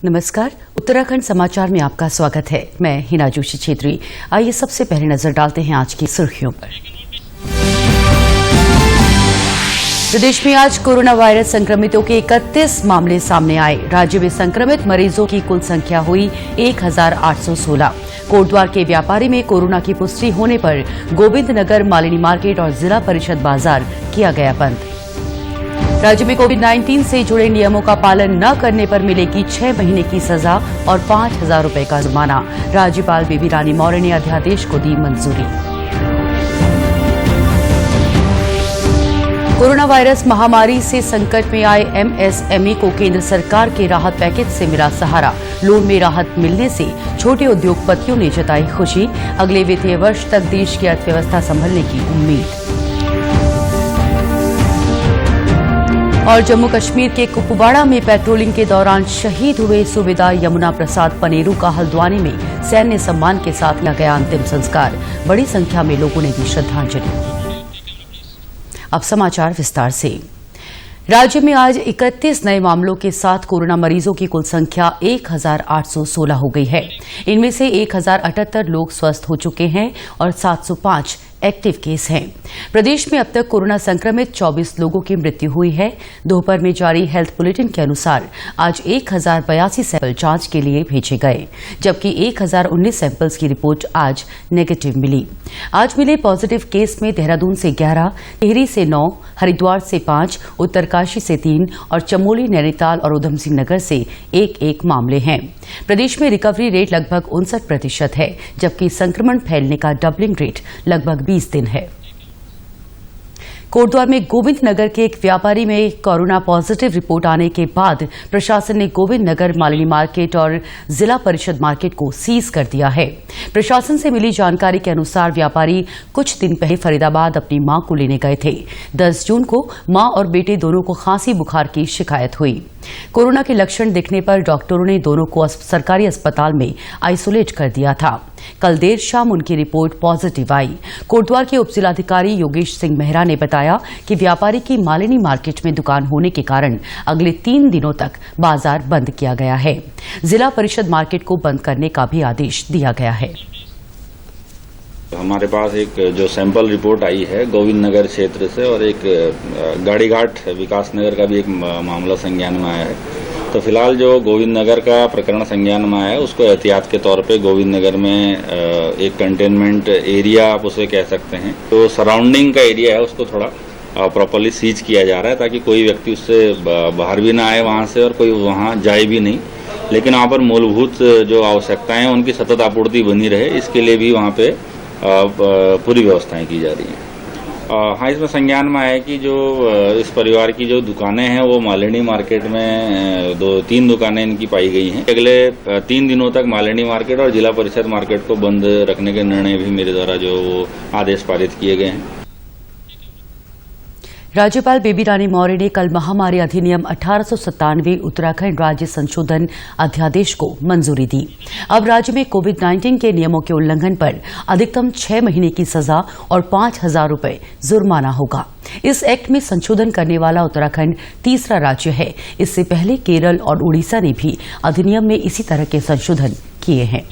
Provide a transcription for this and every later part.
नमस्कार, उत्तराखंड समाचार में आपका स्वागत है। मैं हिना जोशी छेत्री। आइए सबसे पहले नजर डालते हैं आज की सुर्खियों पर। प्रदेश में आज कोरोना वायरस संक्रमितों के 31 मामले सामने आए। राज्य में संक्रमित मरीजों की कुल संख्या हुई 1816। कोटद्वार के व्यापारी में कोरोना की पुष्टि होने पर गोविंद नगर, मालिनी मार्केट और जिला परिषद बाजार किया गया बंद। राज्य में कोविड-19 से जुड़े नियमों का पालन न करने पर मिलेगी 6 महीने की सजा और 5,000 रुपए का जुर्माना। राज्यपाल बेबी रानी मौर्य ने अध्यादेश को दी मंजूरी। कोरोना वायरस महामारी से संकट में आए एमएसएमई को केंद्र सरकार के राहत पैकेज से मिला सहारा। लोन में राहत मिलने से छोटे उद्योगपतियों ने जताई खुशी। अगले वित्तीय वर्ष तक देश की अर्थव्यवस्था संभलने की उम्मीद। और जम्मू कश्मीर के कुपवाड़ा में पेट्रोलिंग के दौरान शहीद हुए सूबेदार यमुना प्रसाद पनेरू का हल्द्वानी में सैन्य सम्मान के साथ किया गया अंतिम संस्कार। बड़ी संख्या में लोगों ने दी श्रद्धांजलि। अब समाचार विस्तार से। राज्य में आज 31 नए मामलों के साथ कोरोना मरीजों की कुल संख्या 1816 हो गई है। इनमें से 1078 लोग स्वस्थ हो चुके हैं और 705 एक्टिव केस हैं। प्रदेश में अब तक कोरोना संक्रमित 24 लोगों की मृत्यु हुई है। दोपहर में जारी हेल्थ बुलेटिन के अनुसार आज 1082 सैंपल जांच के लिए भेजे गए, जबकि 1019 सैंपल्स की रिपोर्ट आज नेगेटिव मिली। आज मिले पॉजिटिव केस में देहरादून से 11, टिहरी से 9, हरिद्वार से 5, उत्तरकाशी से 3 और चमोली, नैनीताल और उधमसिंह नगर से 1-1 मामले हैं। प्रदेश में रिकवरी रेट लगभग 59% है, जबकि संक्रमण फैलने का डबलिंग रेट लगभग 20 दिन है। कोटद्वार में गोविंद नगर के एक व्यापारी में कोरोना पॉजिटिव रिपोर्ट आने के बाद प्रशासन ने गोविंद नगर, मालिनी मार्केट और जिला परिषद मार्केट को सीज कर दिया है। प्रशासन से मिली जानकारी के अनुसार व्यापारी कुछ दिन पहले फरीदाबाद अपनी मां को लेने गए थे। 10 जून को मां और बेटे दोनों को खांसी बुखार की शिकायत हुई। कोरोना के लक्षण दिखने पर डॉक्टरों ने दोनों को सरकारी अस्पताल में आइसोलेट कर दिया था। कल देर शाम उनकी रिपोर्ट पॉजिटिव आई। कोटद्वार के उपजिलाधिकारी योगेश सिंह मेहरा ने बताया कि व्यापारी की मालिनी मार्केट में दुकान होने के कारण अगले 3 दिनों तक बाजार बंद किया गया है। जिला परिषद मार्केट को बंद करने का भी आदेश दिया गया है। हमारे पास एक जो सैंपल रिपोर्ट आई है गोविंद नगर क्षेत्र से और एक गाड़ीघाट विकास नगर का भी एक मामला संज्ञान में आया है। तो फिलहाल जो गोविंद नगर का प्रकरण संज्ञान में आया है उसको एहतियात के तौर पे गोविंद नगर में एक कंटेनमेंट एरिया आप उसे कह सकते हैं, तो सराउंडिंग का एरिया है उसको थोड़ा प्रॉपर्ली सीज किया जा रहा है ताकि कोई व्यक्ति उससे बाहर भी ना आए वहां से और कोई वहां जाए भी नहीं। लेकिन वहां पर मूलभूत जो आवश्यकताएं हैं उनकी सतत आपूर्ति बनी रहे, इसके लिए भी वहां पे पूरी व्यवस्थाएं की जा रही हैं। हाँ, इसमें संज्ञान में आया कि जो इस परिवार की जो दुकानें हैं वो मालिनी मार्केट में 2-3 दुकानें इनकी पाई गई हैं। अगले 3 दिनों तक मालिनी मार्केट और जिला परिषद मार्केट को बंद रखने के निर्णय भी मेरे द्वारा जो आदेश पारित किए गए हैं। राज्यपाल बेबी रानी मौर्य ने कल महामारी अधिनियम 1897 उत्तराखंड राज्य संशोधन अध्यादेश को मंजूरी दी। अब राज्य में कोविड-19 के नियमों के उल्लंघन पर अधिकतम 6 महीने की सजा और 5,000 रुपए जुर्माना होगा। इस एक्ट में संशोधन करने वाला उत्तराखंड तीसरा राज्य है। इससे पहले केरल और उड़ीसा ने भी अधिनियम में इसी तरह के संशोधन किए हैं।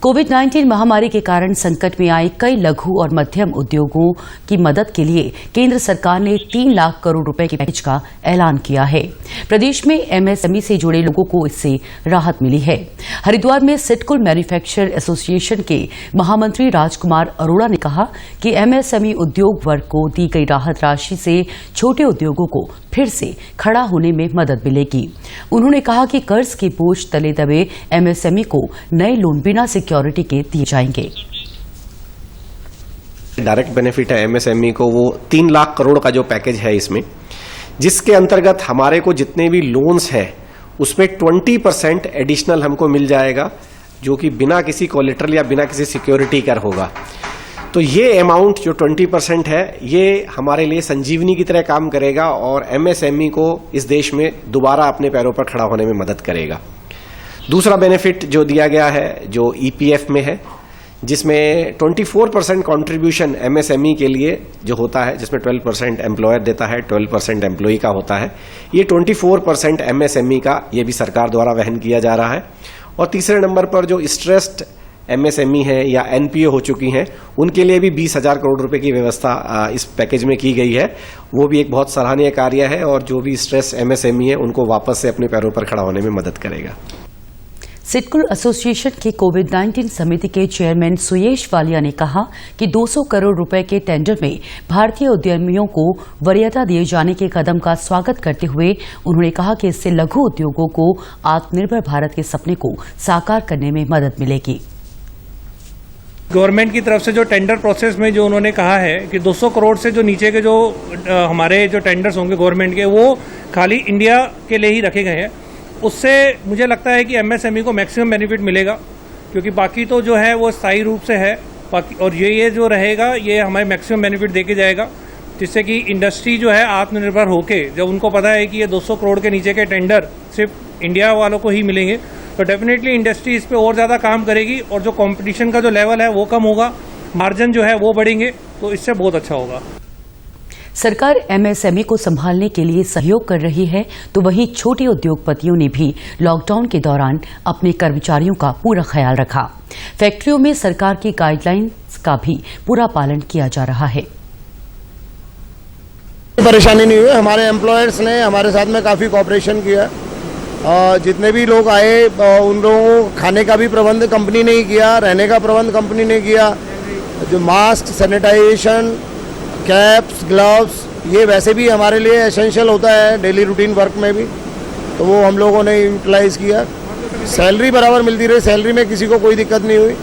कोविड-19 महामारी के कारण संकट में आए कई लघु और मध्यम उद्योगों की मदद के लिए केंद्र सरकार ने 3 लाख करोड़ रुपए के पैकेज का ऐलान किया है। प्रदेश में एमएसएमई से जुड़े लोगों को इससे राहत मिली है। हरिद्वार में सिडकुल मैन्युफैक्चरर एसोसिएशन के महामंत्री राजकुमार अरोड़ा ने कहा कि एमएसएमई उद्योग वर्ग को दी गई राहत राशि से छोटे उद्योगों को फिर से खड़ा होने में मदद मिलेगी। उन्होंने कहा कि कर्ज के बोझ तले दबे एमएसएमई को नए लोन बिना सिक्योरिटी के दिए जाएंगे। डायरेक्ट बेनिफिट है एमएसएमई को, वो 3 लाख करोड़ का जो पैकेज है इसमें, जिसके अंतर्गत हमारे को जितने भी लोन्स है उसमें 20% एडिशनल हमको मिल जाएगा, जो कि बिना किसी कोलेटरल या बिना किसी सिक्योरिटी का होगा। तो ये अमाउंट जो 20% है ये हमारे लिए संजीवनी की तरह काम करेगा और एमएसएमई को इस देश में दोबारा अपने पैरों पर खड़ा होने में मदद करेगा। दूसरा बेनिफिट जो दिया गया है जो ईपीएफ में है जिसमें 24% कंट्रीब्यूशन एमएसएमई के लिए जो होता है, जिसमें 12% एम्प्लॉयर देता है, 12% एम्प्लॉई का होता है। ये 24% एमएसएमई का ये भी सरकार द्वारा वहन किया जा रहा है। और तीसरे नंबर पर जो स्ट्रेस्ड एमएसएमई है या एनपीओ हो चुकी हैं, उनके लिए भी 20,000 करोड़ रुपए की व्यवस्था इस पैकेज में की गई है। वो भी एक बहुत सराहनीय कार्य है और जो भी स्ट्रेस एमएसएमई है उनको वापस से अपने पैरों पर खड़ा होने में मदद करेगा। सिडकुल एसोसिएशन की कोविड-19 समिति के चेयरमैन सुयेश वालिया ने कहा कि 200 करोड़ रुपए के टेंडर में भारतीय उद्यमियों को वरीयता दिए जाने के कदम का स्वागत करते हुए उन्होंने कहा कि इससे लघु उद्योगों को आत्मनिर्भर भारत के सपने को साकार करने में मदद मिलेगी। गवर्नमेंट की तरफ से जो टेंडर प्रोसेस में जो उन्होंने कहा है कि 200 करोड़ से जो नीचे के जो हमारे जो टेंडर्स होंगे गवर्नमेंट के, वो खाली इंडिया के लिए ही रखे गए हैं। उससे मुझे लगता है कि एमएसएमई को मैक्सिमम बेनिफिट मिलेगा, क्योंकि बाकी तो जो है वो स्थायी रूप से है बाकी, और ये जो रहेगा ये हमें मैक्सिमम बेनिफिट देके जाएगा, जिससे कि इंडस्ट्री जो है आत्मनिर्भर होके, जब उनको पता है कि ये 200 करोड़ के नीचे के टेंडर सिर्फ इंडिया वालों को ही मिलेंगे, तो डेफिनेटली इंडस्ट्री इस पे और ज़्यादा काम करेगी और जो कंपटीशन का जो लेवल है वो कम होगा, मार्जिन जो है वो बढ़ेंगे, तो इससे बहुत अच्छा होगा। सरकार एमएसएमई को संभालने के लिए सहयोग कर रही है, तो वहीं छोटे उद्योगपतियों ने भी लॉकडाउन के दौरान अपने कर्मचारियों का पूरा ख्याल रखा। फैक्ट्रियों में सरकार की गाइडलाइंस का भी पूरा पालन किया जा रहा है। परेशानी नहीं हुई, हमारे एम्प्लॉयर्स ने हमारे साथ में काफ़ी कोऑपरेशन किया। जितने भी लोग आए उन लोगों को खाने का भी प्रबंध कंपनी ने ही किया, रहने का प्रबंध कंपनी ने किया। जो मास्क, सैनिटाइजेशन, कैप्स, ग्लव्स, ये वैसे भी हमारे लिए एसेंशियल होता है डेली रूटीन वर्क में भी, तो वो हम लोगों ने यूटिलाइज़ किया। सैलरी बराबर मिलती रही, सैलरी में किसी को कोई दिक्कत नहीं हुई।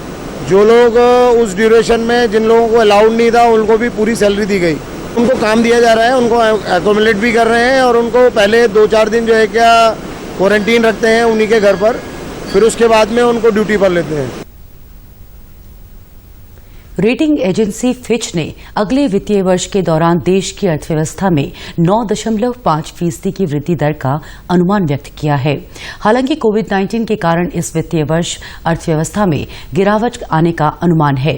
जो लोग उस ड्यूरेशन में जिन लोगों को अलाउड नहीं था उनको भी पूरी सैलरी दी गई। उनको काम दिया जा रहा है, उनको एकोमोडेट भी कर रहे हैं और उनको पहले 2-4 दिन जो है क्या क्वारंटीन रखते हैं उन्हीं के घर पर, फिर उसके बाद में उनको ड्यूटी पर लेते हैं। रेटिंग एजेंसी फिच ने अगले वित्तीय वर्ष के दौरान देश की अर्थव्यवस्था में 9.5% की वृद्धि दर का अनुमान व्यक्त किया है। हालांकि कोविड-19 के कारण इस वित्तीय वर्ष अर्थव्यवस्था में गिरावट आने का अनुमान है।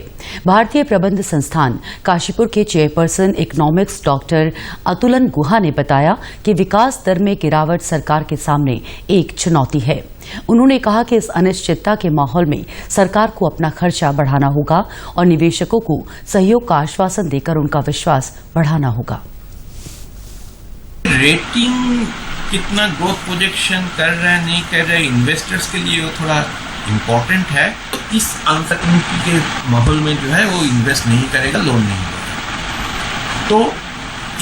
भारतीय प्रबंध संस्थान काशीपुर के चेयरपर्सन इकोनॉमिक्स डॉक्टर अतुलन गुहा ने बताया कि विकास दर में गिरावट सरकार के सामने एक चुनौती है। उन्होंने कहा कि इस अनिश्चितता के माहौल में सरकार को अपना खर्चा बढ़ाना होगा और निवेशकों को सहयोग का आश्वासन देकर उनका विश्वास बढ़ाना होगा। रेटिंग कितना ग्रोथ प्रोजेक्शन कर रहे हैं, नहीं कर रहे, इन्वेस्टर्स के लिए वो थोड़ा इम्पोर्टेंट है। इस अनसर्टेनिटी के माहौल में जो है वो इन्वेस्ट नहीं करेगा, लोन नहीं देगा। तो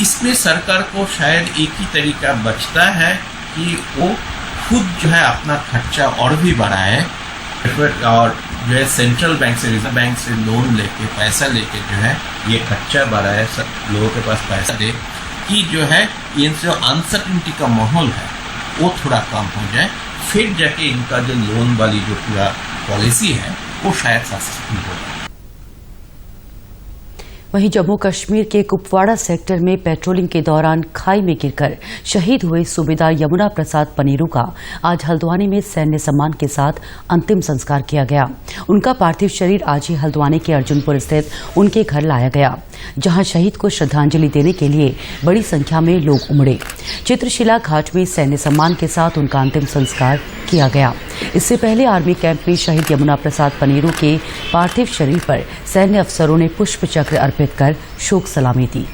इसमें सरकार को शायद एक ही तरीका बचता है कि वो खुद जो है अपना खर्चा और भी बढ़ाए और जो है सेंट्रल बैंक से, रिजर्व बैंक से लोन लेके, पैसा लेके जो है ये खर्चा बढ़ाए, सब लोगों के पास पैसा दे कि जो है ये जो अनसर्टेनिटी का माहौल है वो थोड़ा कम हो जाए, फिर जाके इनका जो लोन वाली जो पूरा पॉलिसी है वो शायद सक्सेसफुल होगा। वहीं जम्मू कश्मीर के कुपवाड़ा सेक्टर में पेट्रोलिंग के दौरान खाई में गिरकर शहीद हुए सूबेदार यमुना प्रसाद पनेरू का आज हल्द्वानी में सैन्य सम्मान के साथ अंतिम संस्कार किया गया। उनका पार्थिव शरीर आज ही हल्द्वानी के अर्जुनपुर स्थित उनके घर लाया गया, जहां शहीद को श्रद्धांजलि देने के लिए बड़ी संख्या में लोग उमड़े। चित्रशिला घाट में सैन्य सम्मान के साथ उनका अंतिम संस्कार किया गया। इससे पहले आर्मी कैंप में शहीद यमुना प्रसाद पनेरू के पार्थिव शरीर पर सैन्य अफसरों ने पुष्प चक्र अर्पित कर शोक सलामी दी।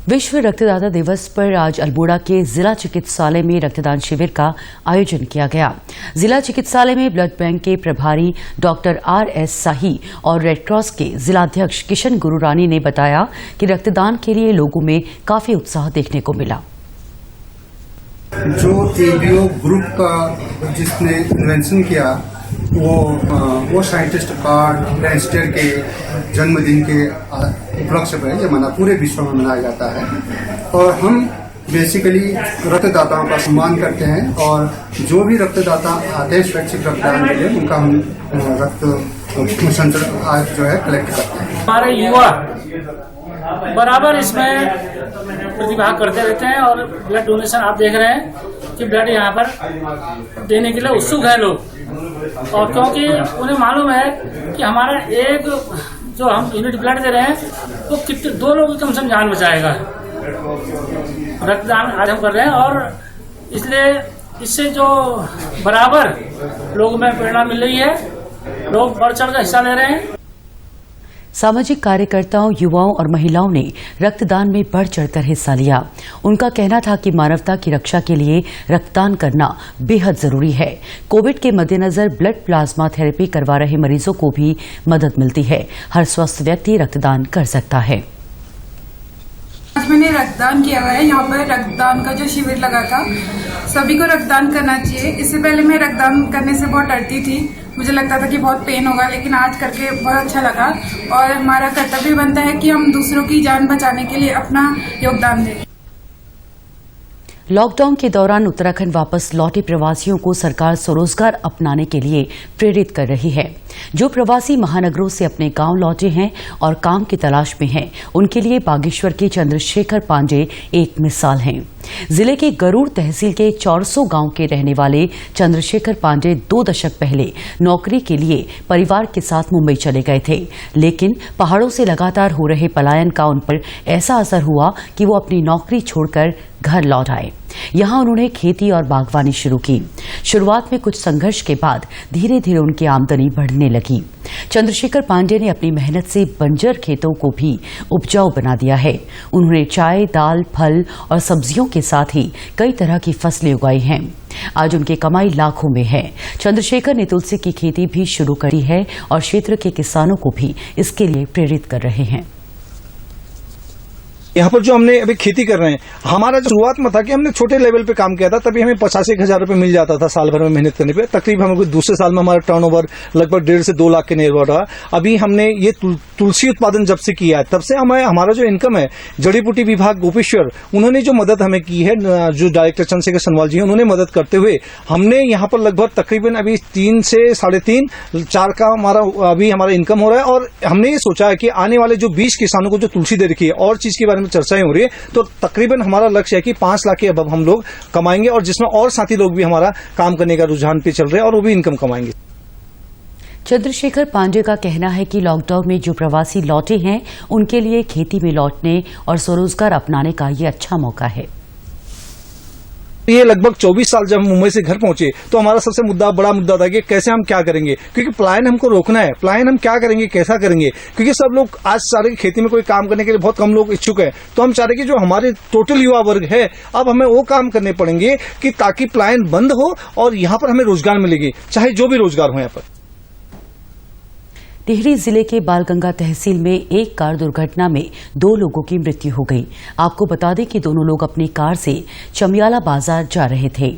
विश्व रक्तदाता दिवस पर आज अल्मोड़ा के जिला चिकित्सालय में रक्तदान शिविर का आयोजन किया गया। जिला चिकित्सालय में ब्लड बैंक के प्रभारी डॉक्टर RS साही और रेड क्रॉस के जिलाध्यक्ष किशन गुरुरानी ने बताया कि रक्तदान के लिए लोगों में काफी उत्साह देखने को मिला। जो एबीओ ग्रुप का जिसने इन्वेंशन किया वो साइंटिस्ट का लेस्टर के जन्मदिन के उपलक्ष्य पर ये पूरे विश्व में मनाया जाता है। और हम बेसिकली रक्तदाताओं का सम्मान करते हैं और जो भी रक्तदाता आते हैं स्वैच्छिक रक्तदान के लिए उनका हम रक्त संचरण जो है कलेक्ट करते हैं। हमारे युवा बराबर इसमें प्रतिभाग करते रहते हैं और ब्लड डोनेशन आप देख रहे हैं कि ब्लड यहाँ पर देने के लिए उत्सुक है लोग। और क्योंकि उन्हें मालूम है कि हमारा एक जो हम यूनिट ब्लड दे रहे हैं वो कितने 2 लोगों की कम से कम जान बचाएगा। रक्तदान आज हम कर रहे हैं और इसलिए इससे जो बराबर लोगों में प्रेरणा मिल रही है, लोग बढ़ चढ़ कर हिस्सा ले रहे हैं। सामाजिक कार्यकर्ताओं, युवाओं और महिलाओं ने रक्तदान में बढ़ चढ़कर हिस्सा लिया। उनका कहना था कि मानवता की रक्षा के लिए रक्तदान करना बेहद जरूरी है। कोविड के मद्देनजर ब्लड प्लाज्मा थेरेपी करवा रहे मरीजों को भी मदद मिलती है। हर स्वस्थ व्यक्ति रक्तदान कर सकता है। आज मैंने रक्तदान किया हुआ है। यहाँ पर रक्तदान का जो शिविर लगा था, सभी को रक्तदान करना चाहिए। इससे पहले मैं रक्तदान करने से बहुत डरती थी, मुझे लगता था कि बहुत पेन होगा, लेकिन आज करके बहुत अच्छा लगा। और हमारा कर्तव्य बनता है कि हम दूसरों की जान बचाने के लिए अपना योगदान दें। लॉकडाउन के दौरान उत्तराखंड वापस लौटे प्रवासियों को सरकार स्वरोजगार अपनाने के लिए प्रेरित कर रही है। जो प्रवासी महानगरों से अपने गांव लौटे हैं और काम की तलाश में हैं, उनके लिए बागेश्वर के चंद्रशेखर पांडे एक मिसाल हैं। जिले के गरुड़ तहसील के 400 गांव के रहने वाले चंद्रशेखर पांडे 2 दशक पहले नौकरी के लिए परिवार के साथ मुंबई चले गए थे, लेकिन पहाड़ों से लगातार हो रहे पलायन का उन पर ऐसा असर हुआ कि वो अपनी नौकरी छोड़कर घर लौट आए। यहां उन्होंने खेती और बागवानी शुरू की। शुरुआत में कुछ संघर्ष के बाद धीरे धीरे उनकी आमदनी बढ़ने लगी। चंद्रशेखर पांडे ने अपनी मेहनत से बंजर खेतों को भी उपजाऊ बना दिया है। उन्होंने चाय, दाल, फल और सब्जियों के साथ ही कई तरह की फसलें उगाई हैं। आज उनकी कमाई लाखों में है। चंद्रशेखर ने तुलसी की खेती भी शुरू करी है और क्षेत्र के किसानों को भी इसके लिए प्रेरित कर रहे हैं। यहाँ पर जो हमने अभी खेती कर रहे हैं, हमारा जो शुरुआत में था कि हमने छोटे लेवल पे काम किया था, तभी हमें 85,000 रुपए मिल जाता था साल भर में मेहनत करने पे। तकरीबन हमें दूसरे साल में हमारा टर्नओवर लगभग 1.5 से 2 लाख के नियर रहा। अभी हमने ये तुलसी उत्पादन जब से किया है, तब से हमारा जो इनकम है, जड़ी बूटी विभाग गोपेश्वर, उन्होंने जो मदद हमें की है, जो डायरेक्टर चंद्रशेखर सनवाल जी हैं, उन्होंने मदद करते हुए हमने यहाँ पर लगभग तकरीबन अभी 3 से 3.5, 4 का अभी हमारा इनकम हो रहा है। और हमने ये सोचा है कि आने वाले जो 20 किसानों को जो तुलसी दे रखी है और चीज के बारे में चर्चाएं हो रही है, तो तकरीबन हमारा लक्ष्य है कि 5 लाख के अब हम लोग कमाएंगे, और जिसमें और साथी लोग भी हमारा काम करने का रुझान पे चल रहे हैं और वो भी इनकम कमाएंगे। चंद्रशेखर पांडे का कहना है कि लॉकडाउन में जो प्रवासी लौटे हैं, उनके लिए खेती में लौटने और स्वरोजगार अपनाने का ये अच्छा मौका है। ये लगभग 24 साल जब हम मुंबई से घर पहुंचे, तो हमारा सबसे बड़ा मुद्दा था कि कैसे हम क्या करेंगे, क्योंकि पलायन हमको रोकना है। पलायन हम क्या करेंगे, कैसा करेंगे, क्योंकि सब लोग आज चाह रहे खेती में कोई काम करने के लिए बहुत कम लोग इच्छुक है। तो हम चाह रहे कि जो हमारे टोटल युवा वर्ग है, अब हमें वो काम करने पड़ेंगे कि ताकि पलायन बंद हो और यहाँ पर हमें रोजगार मिलेगी, चाहे जो भी रोजगार हो यहाँ पर। टिहरी जिले के बालगंगा तहसील में एक कार दुर्घटना में 2 लोगों की मृत्यु हो गई। आपको बता दें कि दोनों लोग अपनी कार से चमियाला बाजार जा रहे थे।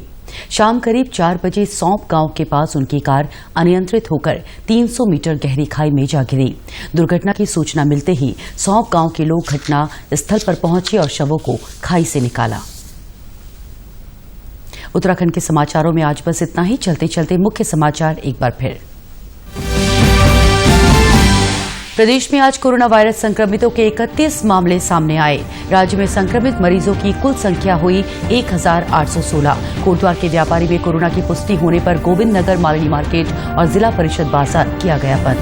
शाम करीब 4 बजे सौंप गांव के पास उनकी कार अनियंत्रित होकर 300 मीटर गहरी खाई में जा गिरी। दुर्घटना की सूचना मिलते ही सौंप गांव के लोग घटना स्थल पर पहुंचे और शवों को खाई से निकाला। उत्तराखंड के समाचारों में आज बस इतना ही। चलते चलते मुख्य समाचार एक बार फिर। प्रदेश में आज कोरोना वायरस संक्रमितों के 31 मामले सामने आए। राज्य में संक्रमित मरीजों की कुल संख्या हुई 1816। कोटद्वार के व्यापारी में कोरोना की पुष्टि होने पर गोविंद नगर मालिनी मार्केट और जिला परिषद बाजार किया गया बंद।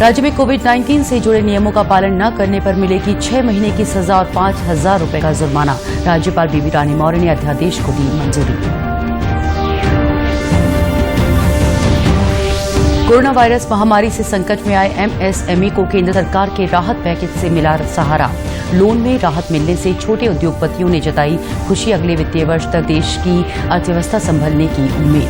राज्य में कोविड-19 से जुड़े नियमों का पालन न करने पर मिलेगी 6 महीने की सजा और 5,000 रुपए का जुर्माना। राज्यपाल बीबी रानी मौर्य ने अध्यादेश को दी मंजूरी। कोरोना वायरस महामारी से संकट में आए एमएसएमई को केंद्र सरकार के राहत पैकेज से मिला सहारा। लोन में राहत मिलने से छोटे उद्योगपतियों ने जताई खुशी। अगले वित्तीय वर्ष तक देश की अर्थव्यवस्था संभलने की उम्मीद।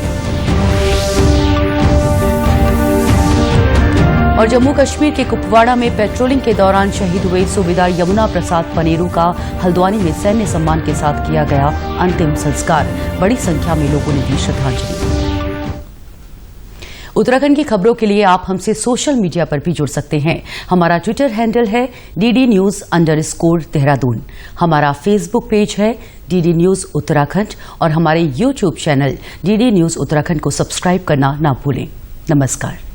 और जम्मू कश्मीर के कुपवाड़ा में पेट्रोलिंग के दौरान शहीद हुए सूबेदार यमुना प्रसाद पनेरू का हल्द्वानी में सैन्य सम्मान के साथ किया गया अंतिम संस्कार। बड़ी संख्या में लोगों ने दी श्रद्धांजलि। उत्तराखंड की खबरों के लिए आप हमसे सोशल मीडिया पर भी जुड़ सकते हैं। हमारा ट्विटर हैंडल है DD News_देहरादून। हमारा फेसबुक पेज है DD News उत्तराखंड और हमारे YouTube channel DD News Uttarakhand को सब्सक्राइब करना ना भूलें। नमस्कार।